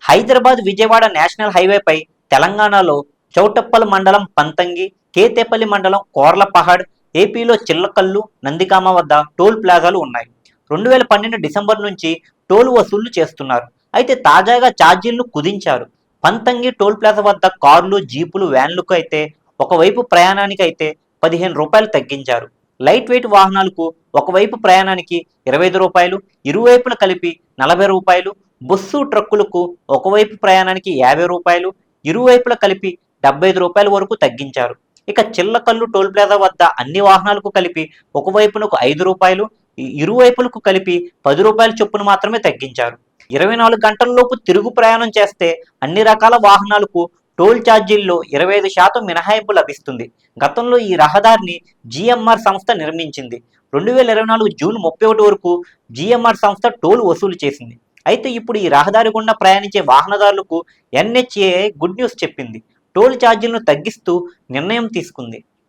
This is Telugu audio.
హైదరాబాద్ విజయవాడ నేషనల్ హైవేపై తెలంగాణలో చౌటప్పల్ మండలం పంతంగి, కేతేపల్లి మండలం కోర్లపహాడ్, ఏపీలో చిల్లకల్లు, నందిగామ వద్ద టోల్ ప్లాజాలు ఉన్నాయి. 2012 డిసెంబర్ నుంచి టోల్ వసూళ్లు చేస్తున్నారు. అయితే తాజాగా ఛార్జీలను కుదించారు. పంతంగి టోల్ ప్లాజా వద్ద కార్లు, జీపులు, వ్యాన్లకు అయితే ఒకవైపు ప్రయాణానికి అయితే రూ. 15 తగ్గించారు. లైట్ వెయిట్ వాహనాలకు ఒకవైపు ప్రయాణానికి రూ. 25, ఇరువైపుల కలిపి రూ. 40, బస్సు ట్రక్కులకు ఒకవైపు ప్రయాణానికి రూ. 50, ఇరువైపుల కలిపి రూ. 75 వరకు తగ్గించారు. ఇక చిల్లకల్లు టోల్ ప్లాజా వద్ద అన్ని వాహనాలకు కలిపి ఒకవైపునకు రూ. 5, ఇరువైపులకు కలిపి రూ. 10 చొప్పున మాత్రమే తగ్గించారు. 24 గంటలలోపు తిరుగు ప్రయాణం చేస్తే అన్ని రకాల వాహనాలకు టోల్ ఛార్జీల్లో 25% మినహాయింపు లభిస్తుంది. గతంలో ఈ రహదారిని జిఎంఆర్ సంస్థ నిర్మించింది. 2024 జూన్ 31 వరకు జిఎంఆర్ సంస్థ టోల్ వసూలు చేసింది. అయితే ఇప్పుడు ఈ రహదారి గుండా ప్రయాణించే వాహనదారులకు ఎన్హెచ్ఏఐ గుడ్ న్యూస్ చెప్పింది. టోల్ ఛార్జీలను తగ్గిస్తూ నిర్ణయం తీసుకుంది.